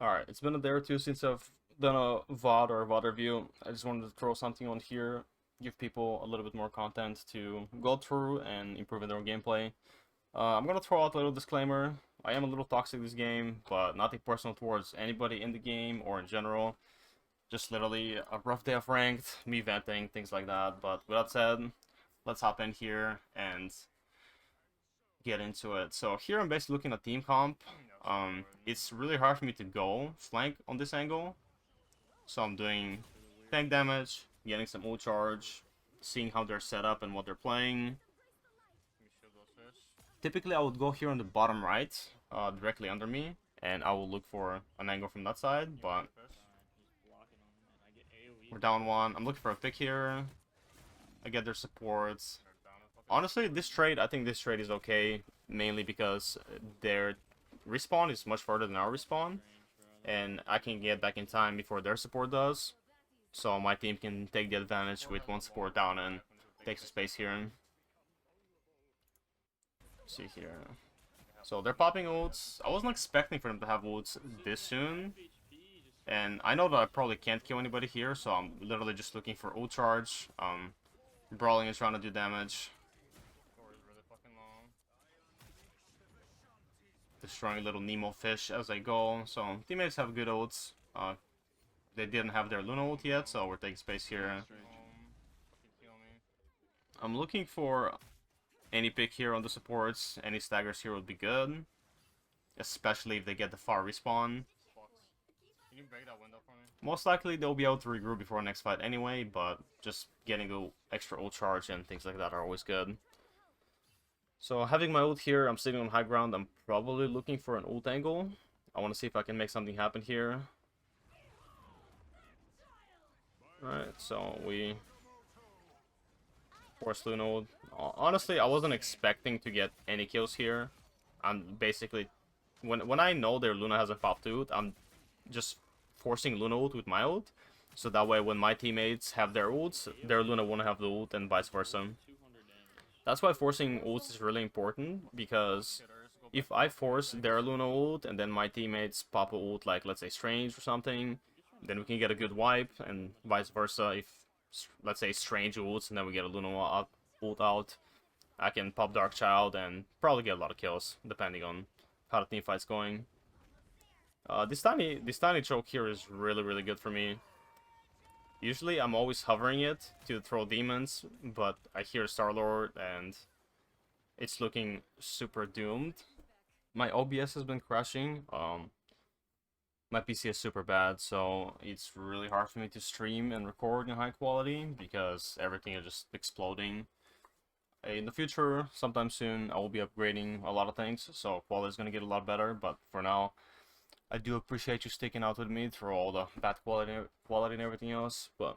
Alright, it's been a day or two since I've done a VOD or a VOD review. I just wanted to throw something on here, give people a little bit more content to go through and improve their own gameplay. I'm gonna throw out a little disclaimer. I am a little toxic this game, but nothing personal towards anybody in the game or in general. Just literally a rough day of ranked, me venting, things like that. But with that said, let's hop in here and get into it. So here I'm basically looking at team comp. It's really hard for me to go flank on this angle. So I'm doing tank damage, getting some ult charge, seeing how they're set up and what they're playing. Typically I would go here on the bottom right, directly under me, and I will look for an angle from that side, but we're down one. I'm looking for a pick here. I get their supports. Honestly, I think this trade is okay, mainly because their respawn is much further than our respawn, and I can get back in time before their support does. So my team can take the advantage with one support down and take some space here. See here. So they're popping ults. I wasn't expecting for them to have ults this soon. And I know that I probably can't kill anybody here, so I'm literally just looking for ult charge. Brawling is trying to do damage. Destroying little Nemo fish as I go. So teammates have good ults. They didn't have their Luna ult yet, so we're taking space here. I'm looking for any pick here on the supports. Any staggers here would be good. Especially if they get the far respawn. Most likely they'll be able to regroup before next fight anyway, but just getting the extra ult charge and things like that are always good. So having my ult here, I'm sitting on high ground. I'm probably looking for an ult angle. I want to see if I can make something happen here. Alright, so we force Luna ult. Honestly, I wasn't expecting to get any kills here. I'm basically, when I know their Luna hasn't popped ult, I'm just forcing Luna ult with my ult. So that way when my teammates have their ults, their Luna won't have the ult and vice versa. That's why forcing ults is really important, because if I force their Luna ult and then my teammates pop a ult like, let's say, Strange or something, then we can get a good wipe, and vice versa. If, let's say, Strange ults and then we get a Luna ult out, I can pop Dark Child and probably get a lot of kills, depending on how the team fight's going. This tiny choke here is really good for me. Usually I'm always hovering it to throw demons, but I hear Star-Lord and it's looking super doomed. My OBS has been crashing. My PC is super bad, so it's really hard for me to stream and record in high quality because everything is just exploding. In the future, sometime soon, I will be upgrading a lot of things, so quality is going to get a lot better, but for now, I do appreciate you sticking out with me through all the bad quality and everything else. But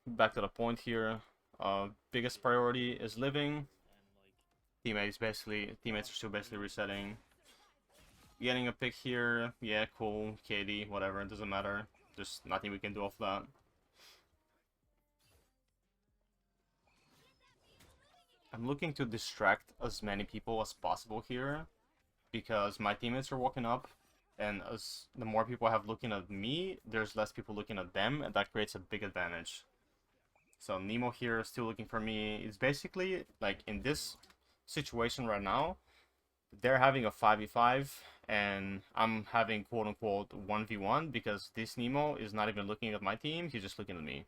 back to the point here. Biggest priority is living. Teammates are still basically resetting. Getting a pick here, yeah, cool. KD, whatever, it doesn't matter. Just nothing we can do off that. I'm looking to distract as many people as possible here, because my teammates are walking up. And as the more people I have looking at me, there's less people looking at them, and that creates a big advantage. So Nemo here is still looking for me. It's basically, like, in this situation right now, they're having a 5v5, and I'm having quote-unquote 1v1, because this Nemo is not even looking at my team, he's just looking at me.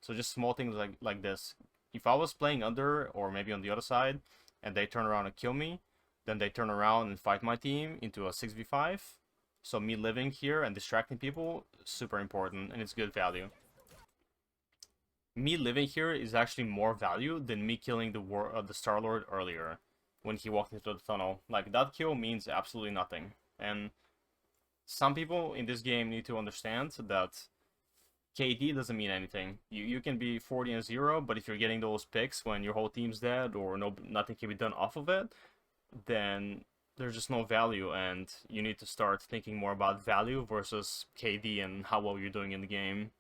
So just small things like this. If I was playing under, or maybe on the other side, and they turn around and kill me, then they turn around and fight my team into a 6v5. So me living here and distracting people, super important, and it's good value. Me living here is actually more value than me killing the Star-Lord earlier when he walked into the tunnel. Like, that kill means absolutely nothing. And some people in this game need to understand that KD doesn't mean anything. You can be 40-0, but if you're getting those picks when your whole team's dead or nothing can be done off of it, then there's just no value, and you need to start thinking more about value versus KD and how well you're doing in the game.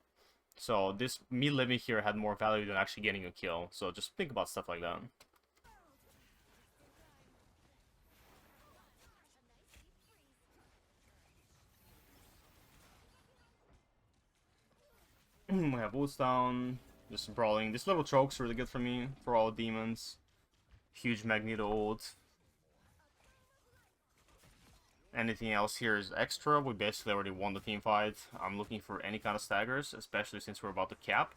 So me living here had more value than actually getting a kill. So just think about stuff like that. We have boots down. Just brawling. This little choke's really good for me, for all demons. Huge Magneto ult. Anything else here is extra. We basically already won the team fight. I'm looking for any kind of staggers, especially since we're about to cap.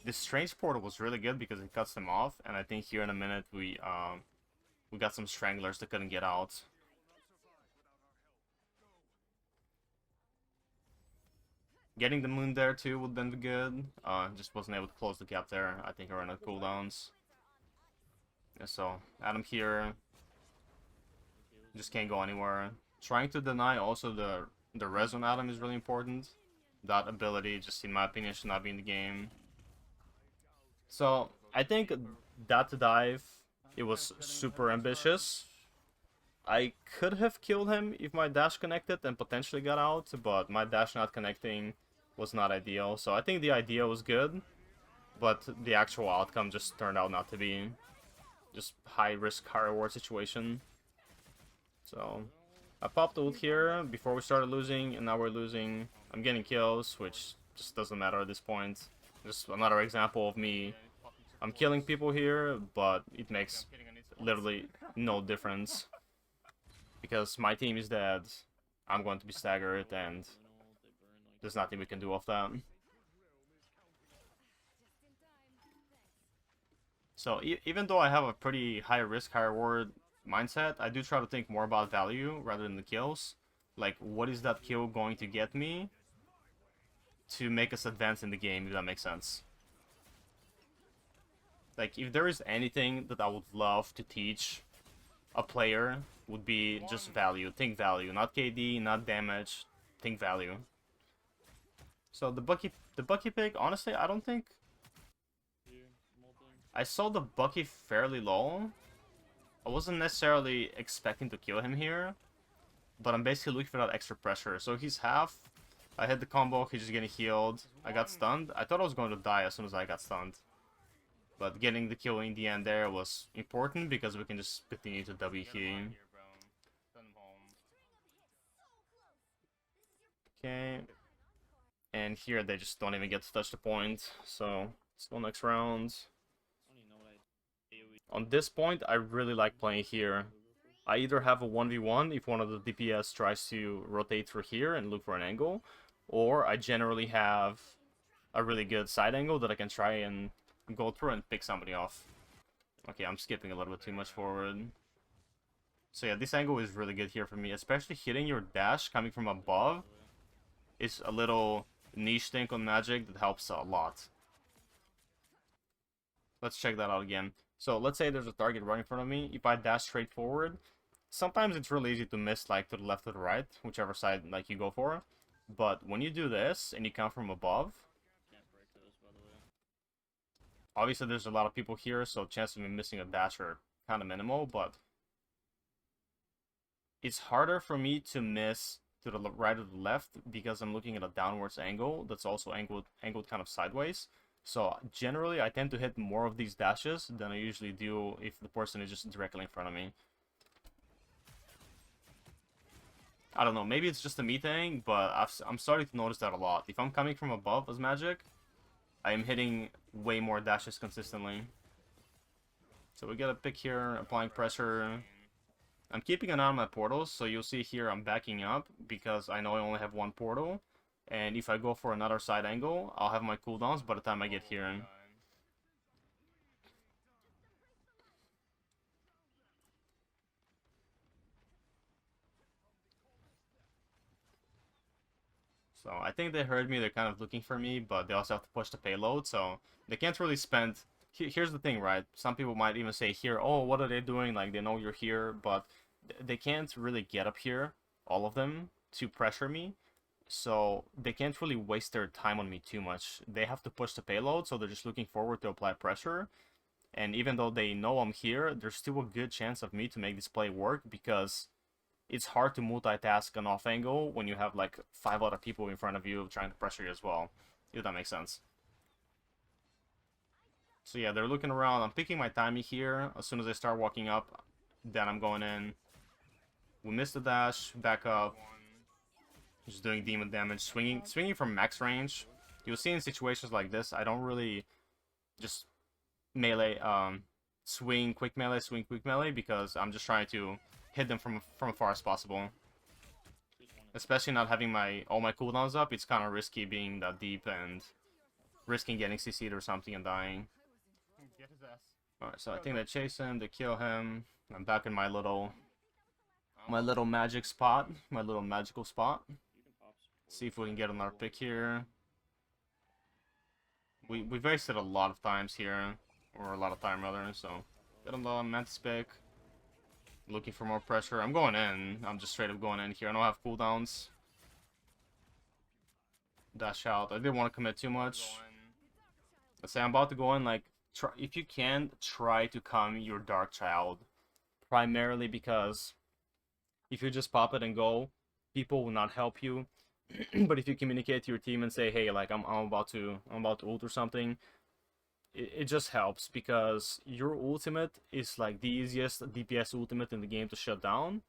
This strange portal was really good because it cuts them off, and I think here in a minute we got some stranglers that couldn't get out. Getting the moon there too would then be good. Just wasn't able to close the gap there. I think I ran out of cooldowns. Yeah, so Adam here just can't go anywhere. Trying to deny also the res on Adam is really important. That ability, just in my opinion, should not be in the game. So I think that dive, it was super ambitious. I could have killed him if my dash connected and potentially got out, but my dash not connecting was not ideal. So I think the idea was good, but the actual outcome just turned out not to be. Just high risk, high reward situation. So I popped ult here before we started losing, and now we're losing. I'm getting kills, which just doesn't matter at this point. Just another example of me. I'm killing people here, but it makes literally no difference. Because my team is dead, I'm going to be staggered, and there's nothing we can do off that. So even though I have a pretty high risk, high reward mindset, I do try to think more about value rather than the kills. Like, what is that kill going to get me to make us advance in the game, if that makes sense. Like, if there is anything that I would love to teach a player, would be just value. Think value, not KD, not damage. Think value. So the Bucky pick, honestly, I don't think I saw the Bucky fairly low. I wasn't necessarily expecting to kill him here, but I'm basically looking for that extra pressure. So he's half. I hit the combo, he's just getting healed. I got stunned. I thought I was going to die as soon as I got stunned. But getting the kill in the end there was important because we can just continue to W here. Okay. And here they just don't even get to touch the point. So let's go next round. On this point, I really like playing here. I either have a 1v1 if one of the DPS tries to rotate through here and look for an angle, or I generally have a really good side angle that I can try and go through and pick somebody off. Okay, I'm skipping a little bit too much forward. So yeah, this angle is really good here for me, especially hitting your dash coming from above is a little niche thing on Magic that helps a lot. Let's check that out again. So let's say there's a target right in front of me. If I dash straight forward, sometimes it's really easy to miss like to the left or the right, whichever side like you go for. But when you do this and you come from above, obviously there's a lot of people here, so chances of me missing a dash are kind of minimal, but it's harder for me to miss to the right or the left because I'm looking at a downwards angle that's also angled kind of sideways. So generally I tend to hit more of these dashes than I usually do if the person is just directly in front of me. I don't know, maybe it's just a me thing, but I'm starting to notice that a lot. If I'm coming from above as Magic, I am hitting way more dashes consistently. So we get a pick here, applying pressure. I'm keeping an eye on my portals, so you'll see here I'm backing up because I know I only have one portal. And if I go for another side angle, I'll have my cooldowns by the time I get here. So I think they heard me, they're kind of looking for me, but they also have to push the payload, so they can't really spend... Here's the thing, right? Some people might even say here, oh, what are they doing? Like, they know you're here, but they can't really get up here, all of them, to pressure me. So they can't really waste their time on me too much. They have to push the payload, so they're just looking forward to apply pressure. And even though they know I'm here, there's still a good chance of me to make this play work because it's hard to multitask an off angle when you have like 5 other people in front of you trying to pressure you as well, if that makes sense. So yeah, they're looking around. I'm picking my timing here. As soon as I start walking up, then I'm going in. We missed the dash, back up. Just doing demon damage, swinging from max range. You'll see in situations like this, I don't really just melee, swing quick melee, because I'm just trying to hit them from as far as possible. Especially not having all my cooldowns up, it's kind of risky being that deep and risking getting CC'd or something and dying. Alright, so I think they chase him, they kill him. I'm back in my little magic spot, my little magical spot. See if we can get another pick here. We've wasted a lot of times here, or a lot of time rather, so get another mantis pick. Looking for more pressure. I'm going in. I'm just straight up going in here. I don't have cooldowns. Dash out. I didn't want to commit too much. Let's say I'm about to go in, like, if you can, try to calm your Dark Child. Primarily because if you just pop it and go, people will not help you. But if you communicate to your team and say, hey, like, I'm about to ult or something, it just helps, because your ultimate is like the easiest DPS ultimate in the game to shut down.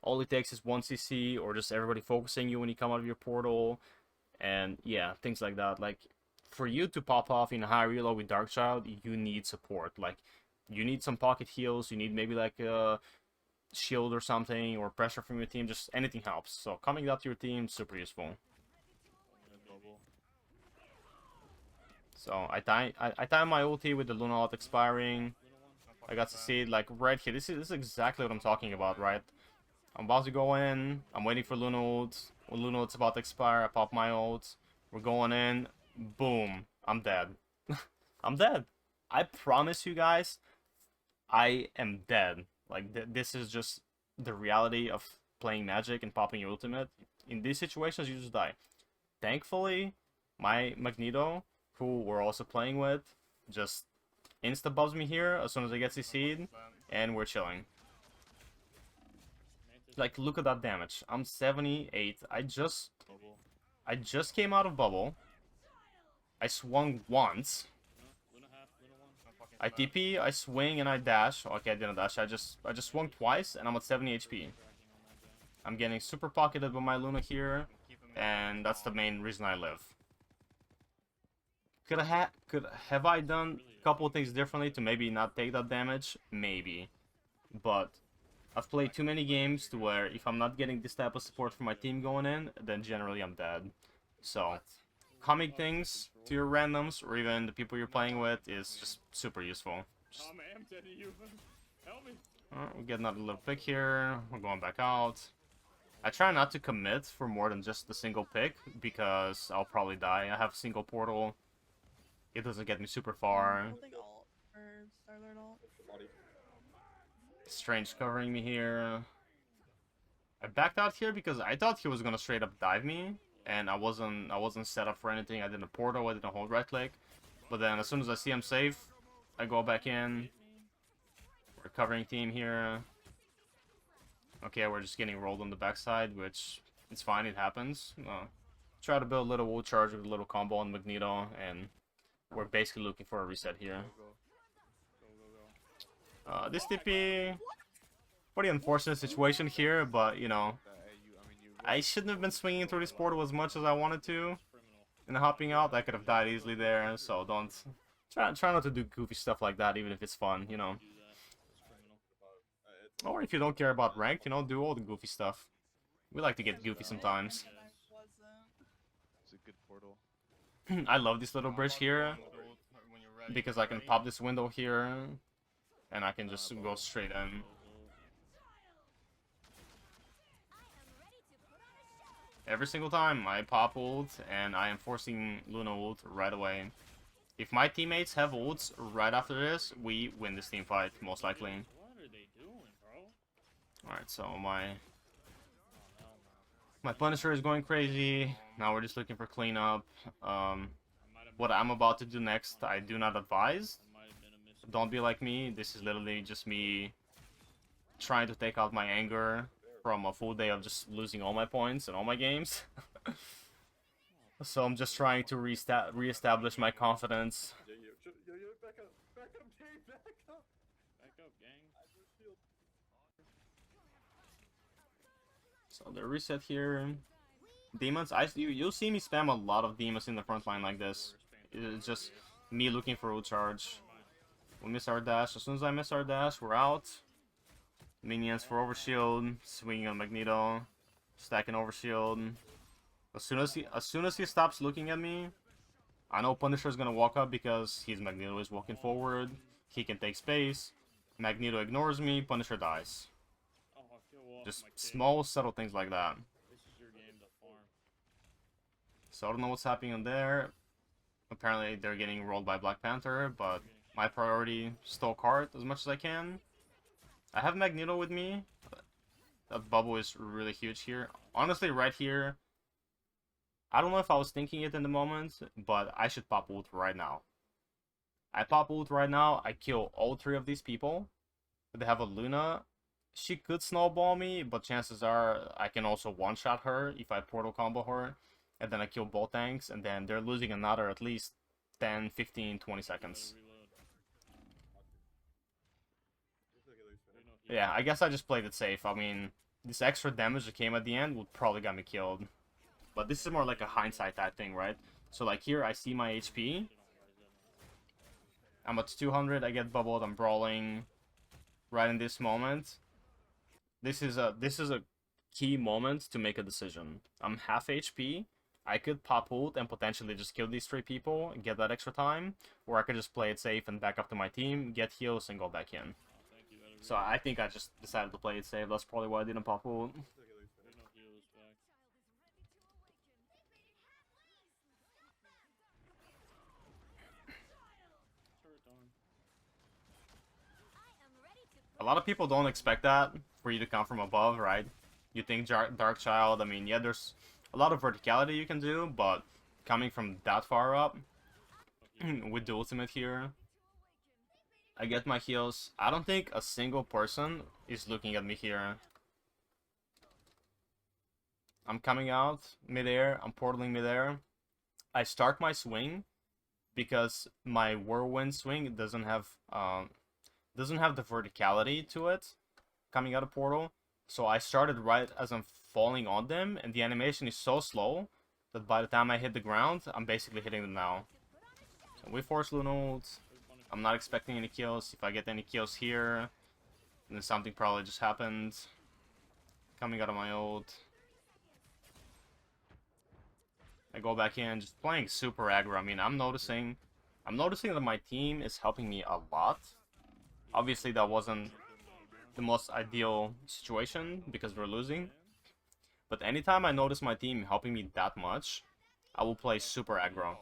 All it takes is 1 CC, or just everybody focusing you when you come out of your portal, and yeah, things like that. Like, for you to pop off in a high reload with Darkchild, you need support. Like, you need some pocket heals, you need maybe like a shield or something, or pressure from your team, just anything helps. So coming out to your team, super useful. So I time my ulti with the Luna ult expiring. I got to see it like right here. This is exactly what I'm talking about, right? I'm about to go in. I'm waiting for Luna ult. When Luna ult's about to expire, I pop my ult. We're going in. Boom. I'm dead. I'm dead. I promise you guys, I am dead. Like, this is just the reality of playing Magic and popping your ultimate. In these situations, you just die. Thankfully, my Magneto, who we're also playing with, just insta-bubs me here as soon as I get CC'd, and we're chilling. Like, look at that damage. I'm 78. I just came out of bubble. I swung once. I TP, I swing, and I dash. Okay, I didn't dash. I just swung twice, and I'm at 70 HP. I'm getting super pocketed by my Luna here, and that's the main reason I live. Have I done a couple of things differently to maybe not take that damage? Maybe. But I've played too many games to where if I'm not getting this type of support from my team going in, then generally I'm dead. So, calming things to your randoms, or even the people you're playing with, is just super useful. Alright, we get another little pick here. We're going back out. I try not to commit for more than just the single pick, because I'll probably die. I have a single portal. It doesn't get me super far. Strange covering me here. I backed out here because I thought he was gonna straight up dive me, and I wasn't set up for anything. I didn't portal, I didn't hold right click. But then as soon as I see him safe, I go back in. We're covering team here. Okay, we're just getting rolled on the backside, which it's fine, it happens. Try to build a little ult charge with a little combo on Magneto, and we're basically looking for a reset here. This TP, pretty unfortunate situation here, but you know, I shouldn't have been swinging through this portal as much as I wanted to. And hopping out, I could have died easily there, so don't try not to do goofy stuff like that, even if it's fun, you know. Or if you don't care about ranked, you know, do all the goofy stuff. We like to get goofy sometimes. It's a good portal. I love this little bridge here, because I can pop this window here, and I can just go straight in. Every single time I pop ult, and I am forcing Luna ult right away. If my teammates have ults right after this, we win this team fight, most likely. Alright, so my Punisher is going crazy. Now we're just looking for cleanup. What I'm about to do next, I do not advise. Don't be like me. This is literally just me trying to take out my anger from a full day of just losing all my points in all my games. So I'm just trying to re-establish my confidence. Back up, Jay, back up. Back up, gang. So the reset here. Demons, you'll see me spam a lot of demons in the front line like this. It's just me looking for ult charge. We miss our dash. As soon as I miss our dash, we're out. Minions for overshield, swinging on Magneto, stacking overshield. As soon as he stops looking at me, I know Punisher's gonna walk up because Magneto is walking forward. He can take space. Magneto ignores me. Punisher dies. Just small, subtle things like that. So I don't know what's happening on there. Apparently they're getting rolled by Black Panther, but my priority still cart as much as I can. I have Magneto with me. That bubble is really huge here. Honestly, right here, I don't know if I was thinking it in the moment, but I should pop ult right now. I pop ult right now, I kill all 3 of these people. They have a Luna. She could snowball me, but chances are I can also one-shot her if I portal combo her. And then I kill both tanks, and then they're losing another at least 10, 15, 20 seconds. Yeah, I guess I just played it safe. I mean, this extra damage that came at the end would probably got me killed. But this is more like a hindsight type thing, right? So like here, I see my HP. I'm at 200, I get bubbled, I'm brawling. Right in this moment. This is a key moment to make a decision. I'm half HP. I could pop ult and potentially just kill these 3 people and get that extra time. Or I could just play it safe and back up to my team, get heals, and go back in. So I think I just decided to play it safe. That's probably why I didn't pop ult. A lot of people don't expect that for you to come from above, right? You think Dark Child, I mean, yeah, there's a lot of verticality you can do, but coming from that far up, with the ultimate here, I get my heals. I don't think a single person is looking at me here. I'm coming out midair, I'm portaling midair. I start my swing because my whirlwind swing doesn't have the verticality to it coming out of portal. So I started right as I'm falling on them, and the animation is so slow that by the time I hit the ground, I'm basically hitting them now. So we force Luna ult. I'm not expecting any kills. If I get any kills here, then something probably just happened. Coming out of my ult. I go back in, just playing super aggro. I mean, I'm noticing that my team is helping me a lot. Obviously, that wasn't the most ideal situation because we're losing. But anytime I notice my team helping me that much, I will play super aggro.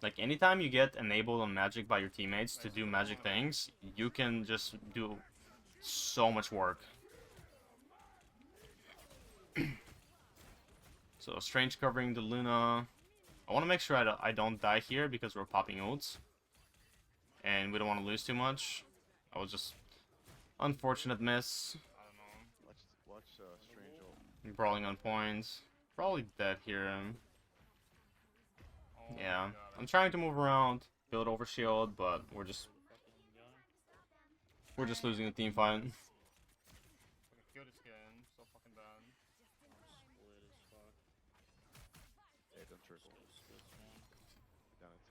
Like, anytime you get enabled on Magic by your teammates to do Magic things, you can just do so much work. So, Strange covering the Luna. I want to make sure I don't die here because we're popping ults. And we don't want to lose too much. I was just... unfortunate miss. I don't know. Watch Strange ult. Brawling on points. Probably dead here. Yeah. I'm trying to move around, build overshield, but we're just losing the team fight. So fucking bad.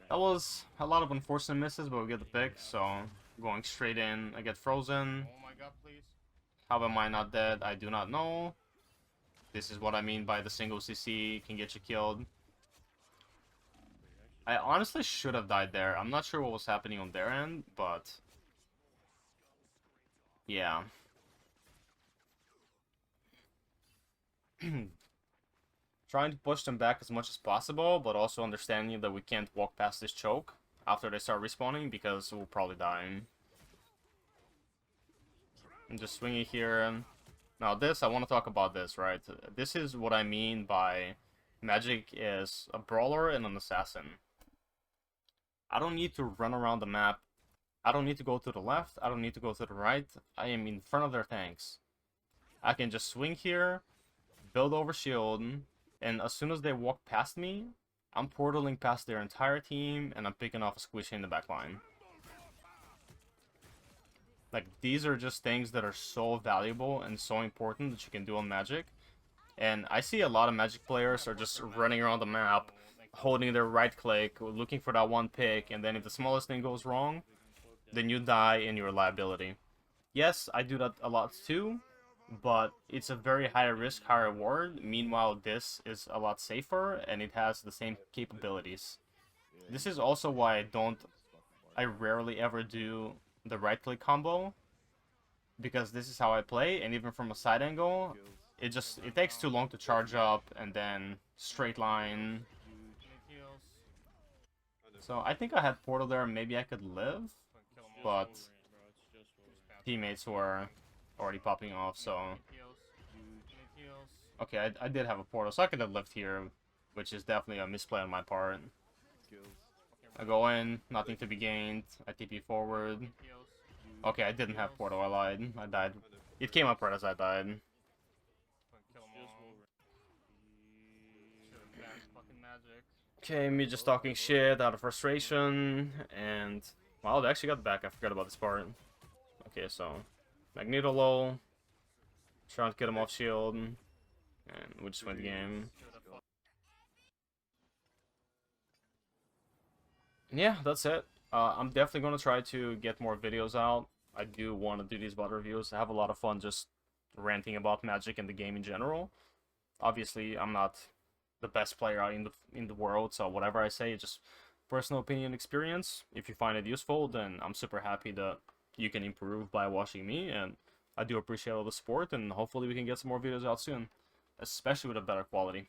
That was a lot of unfortunate misses, but we get the pick, so going straight in. I get frozen. Oh my god, please. How am I not dead? I do not know. This is what I mean by the single CC can get you killed. I honestly should have died there. I'm not sure what was happening on their end, but... yeah. Trying to push them back as much as possible, but also understanding that we can't walk past this choke after they start respawning, because we'll probably die. I'm just swinging here. Now this, I want to talk about this, right? This is what I mean by Magic is a brawler and an assassin. I don't need to run around the map. I don't need to go to the left. I don't need to go to the right. I am in front of their tanks. I can just swing here, build over shield, and as soon as they walk past me, I'm portaling past their entire team, and I'm picking off a squishy in the back line. Like, these are just things that are so valuable and so important that you can do on Magic. And I see a lot of Magic players are just running around the map, holding their right click, looking for that one pick, and then if the smallest thing goes wrong, then you die and you're a liability. Yes, I do that a lot too, but it's a very high risk, high reward. Meanwhile, this is a lot safer and it has the same capabilities. This is also why I rarely ever do the right click combo, because this is how I play, and even from a side angle, it takes too long to charge up and then straight line. So I think I had Portal there, maybe I could live, but teammates were already popping off, so... Okay, I did have a Portal, so I could have lived here, which is definitely a misplay on my part. I go in, nothing to be gained, I TP forward. Okay, I didn't have Portal, I lied. I died. It came up right as I died. Okay, me just talking shit out of frustration, and... Wow, they actually got back, I forgot about this part. Okay, so... Magneto low. Trying to get him off shield. And we just win the game. Yeah, that's it. I'm definitely going to try to get more videos out. I do want to do these VOD reviews. I have a lot of fun just ranting about Magic and the game in general. Obviously, I'm not the best player out in the world, so whatever I say is just personal opinion, experience. If you find it useful, then I'm super happy that you can improve by watching me, and I do appreciate all the support, and hopefully we can get some more videos out soon, especially with a better quality.